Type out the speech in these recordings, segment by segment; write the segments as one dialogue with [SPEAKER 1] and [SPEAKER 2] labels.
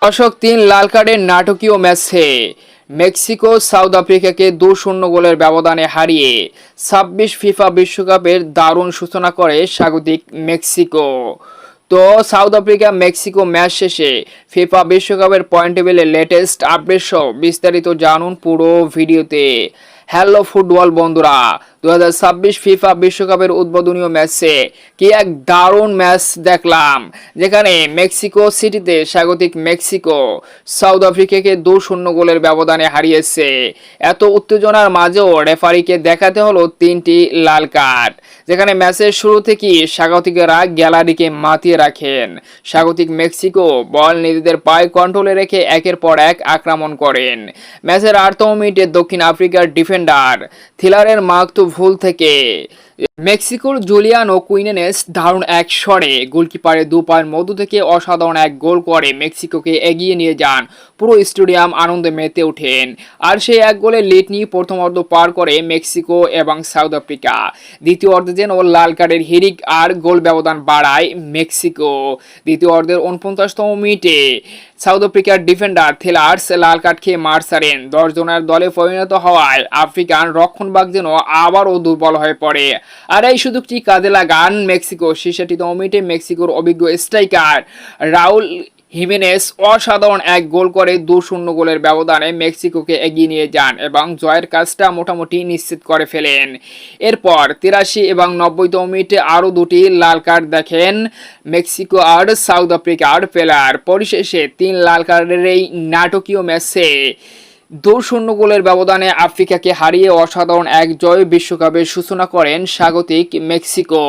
[SPEAKER 1] দর্শক, 3 লাল কার্ডের নাটকীয় ম্যাচে মেক্সিকো সাউথ আফ্রিকাকে 2-0 গোলের ব্যবধানে হারিয়ে 26 ফিফা বিশ্বকাপের দারুণ সূচনা করে স্বাগতিক মেক্সিকো। তো সাউথ আফ্রিকা মেক্সিকো ম্যাচ শেষে ফিফা বিশ্বকাপের পয়েন্ট টেবিলের লেটেস্ট আপডেট সহ বিস্তারিত জানুন পুরো ভিডিওতে। হ্যালো ফুটবল বন্ধুরা, 2026 ফিফা বিশ্বকাপের উদ্বোধনীয় ম্যাচে কি এক দারুণ ম্যাচ দেখলাম, যেখানে মেক্সিকো সিটিতে স্বাগতিক মেক্সিকো সাউথ আফ্রিকাকে 2-0 গোলের ব্যবধানে হারিয়েছে। এত উত্তেজনার মাঝেও রেফারিকে দেখাতে হলো 3টি লাল কার্ড, যেখানে ম্যাচের শুরু থেকেই স্বাগতিকেরা গ্যালারিকে মাতিয়ে রাখেন। স্বাগতিক মেক্সিকো বল নিজেদের পায়ে কন্ট্রোলে রেখে একের পর এক আক্রমণ করেন। ম্যাচের 8তম মিনিটে দক্ষিণ আফ্রিকার ডিফেন্ডার থিলারের মারাত্মক ভুল থেকে মেক্সিকোর জুলিয়ানো কুইনেনেস দারুণ এক শটে গোলকিপারের দুপায়ের মধ্য থেকে অসাধারণ এক গোল করে মেক্সিকোকে এগিয়ে নিয়ে যান। পুরো স্টেডিয়াম আনন্দে মেতে ওঠেন। আর সেই এক গোলে লিড নিয়ে প্রথমার্ধ পার করে মেক্সিকো এবং সাউথ আফ্রিকা। দ্বিতীয় অর্ধে যেন লাল কার্ডের হিরিক আর গোল ব্যবধান বাড়ায় মেক্সিকো। দ্বিতীয় অর্ধের 49তম মিনিটে সাউথ আফ্রিকার ডিফেন্ডার থিলার্স লাল কার্ড খেয়ে মাঠ ছাড়েন। 10 জনের দলে পরিণত হওয়ায় আফ্রিকান রক্ষণভাগ যেন আবারও দুর্বল হয়ে পড়ে। আর এই সুযোগটি কাজে লাগান মেক্সিকো। 66তম মিনিটে মেক্সিকোর অভিজ্ঞ স্ট্রাইকার রাউল হিমেনেস অসাধারণ এক গোল করে 2-0 গোলের ব্যবধানে মেক্সিকোকে এগিয়ে নিয়ে যান এবং জয়ের কাজটা মোটামুটি নিশ্চিত করে ফেলেন। এরপর 83 এবং 90তম মিনিটে আরও দুটি লাল কার্ড দেখেন মেক্সিকো আর সাউথ আফ্রিকার প্লেয়ার। পরিশেষে 3 লাল কার্ডের এই নাটকীয় ম্যাচে 2-0 গোলের ব্যবধানে আফ্রিকাকে হারিয়ে অসাধারণ এক জয় বিশ্বকাপের সূচনা করেন স্বাগতিক মেক্সিকো।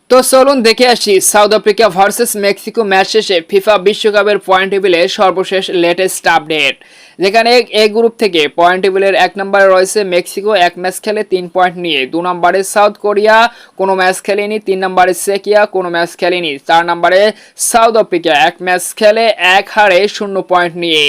[SPEAKER 1] তো চলুন দেখে আসি south Africa versus Mexico match শেষে ফিফা বিশ্বকাপের পয়েন্ট টেবিলের সর্বশেষ লেটেস্ট আপডেট, যেখানে এ গ্রুপ থেকে পয়েন্ট টেবিলের 1 নম্বরে রয়েছে মেক্সিকো, 1 ম্যাচ খেলে 3 পয়েন্ট নিয়ে। 2 নম্বরে সাউথ কোরিয়া, কোনো ম্যাচ খেলেনি। 3 নম্বরে চেকিয়া, কোনো ম্যাচ খেলেনি। 4 নম্বরে সাউথ আফ্রিকা, 1 ম্যাচ খেলে 1 হারে 0 পয়েন্ট নিয়ে।